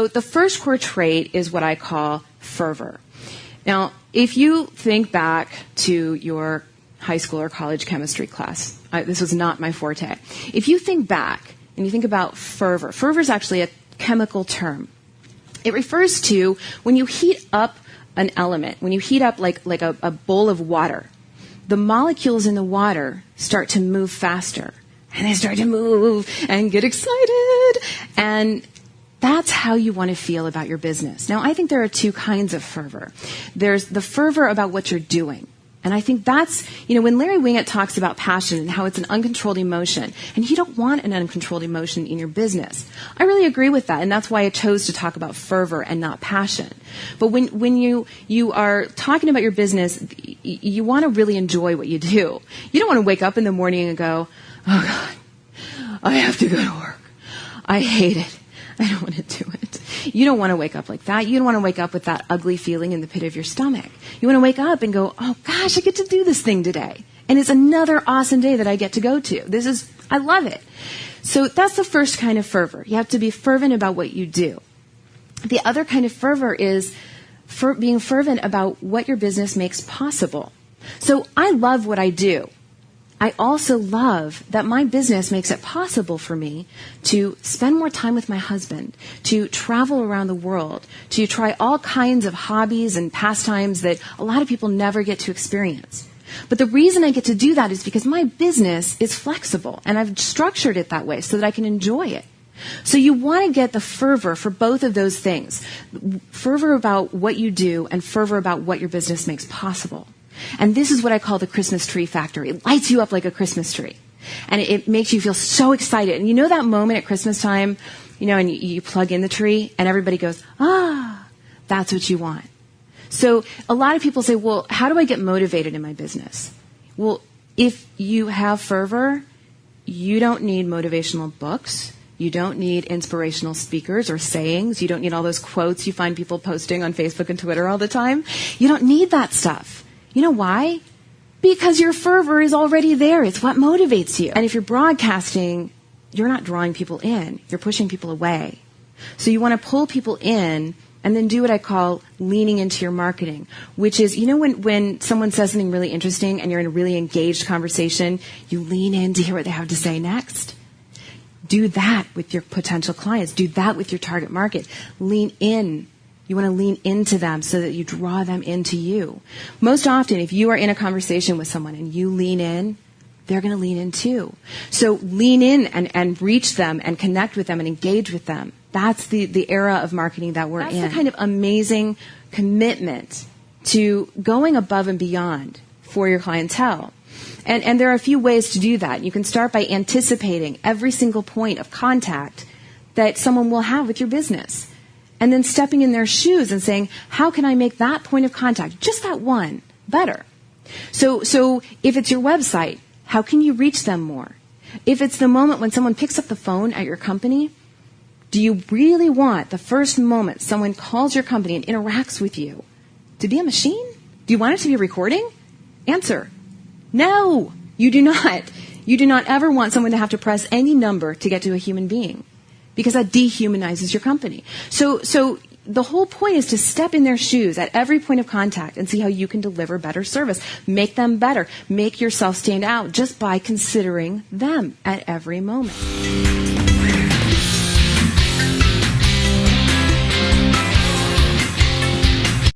So the first core trait is what I call fervor. Now, if you think back to your high school or college chemistry class, this was not my forte. If you think back and you think about fervor, fervor is actually a chemical term. It refers to when you heat up an element, when you heat up like a bowl of water, the molecules in the water start to move faster. And they start to move and get excited. And that's how you want to feel about your business. Now, I think there are two kinds of fervor. There's the fervor about what you're doing. And I think that's, when Larry Winget talks about passion and how it's an uncontrolled emotion, and you don't want an uncontrolled emotion in your business. I really agree with that, and that's why I chose to talk about fervor and not passion. But when you are talking about your business, you want to really enjoy what you do. You don't want to wake up in the morning and go, oh, God, I have to go to work. I hate it. I don't want to do it. You don't want to wake up like that. You don't want to wake up with that ugly feeling in the pit of your stomach. You want to wake up and go, oh, gosh, I get to do this thing today. And it's another awesome day that I get to go to. I love it. So that's the first kind of fervor. You have to be fervent about what you do. The other kind of fervor is being fervent about what your business makes possible. So I love what I do. I also love that my business makes it possible for me to spend more time with my husband, to travel around the world, to try all kinds of hobbies and pastimes that a lot of people never get to experience. But the reason I get to do that is because my business is flexible, and I've structured it that way so that I can enjoy it. So you want to get the fervor for both of those things, fervor about what you do and fervor about what your business makes possible. And this is what I call the Christmas tree factor. It lights you up like a Christmas tree. And it makes you feel so excited. And you know that moment at Christmas time, and you plug in the tree and everybody goes, that's what you want. So a lot of people say, well, how do I get motivated in my business? Well, if you have fervor, you don't need motivational books. You don't need inspirational speakers or sayings. You don't need all those quotes you find people posting on Facebook and Twitter all the time. You don't need that stuff. You know why? Because your fervor is already there. It's what motivates you. And if you're broadcasting, you're not drawing people in. You're pushing people away. So you want to pull people in and then do what I call leaning into your marketing, which is, when someone says something really interesting and you're in a really engaged conversation, you lean in to hear what they have to say next. Do that with your potential clients. Do that with your target market. Lean in. You want to lean into them so that you draw them into you. Most often, if you are in a conversation with someone and you lean in, they're going to lean in too. So lean in and reach them and connect with them and engage with them. That's the era of marketing that we're in. That's the kind of amazing commitment to going above and beyond for your clientele. And there are a few ways to do that. You can start by anticipating every single point of contact that someone will have with your business. And then stepping in their shoes and saying, how can I make that point of contact, just that one, better? So if it's your website, how can you reach them more? If it's the moment when someone picks up the phone at your company, do you really want the first moment someone calls your company and interacts with you to be a machine? Do you want it to be a recording? Answer, no, you do not. You do not ever want someone to have to press any number to get to a human being, because that dehumanizes your company. So the whole point is to step in their shoes at every point of contact and see how you can deliver better service, make them better, make yourself stand out just by considering them at every moment.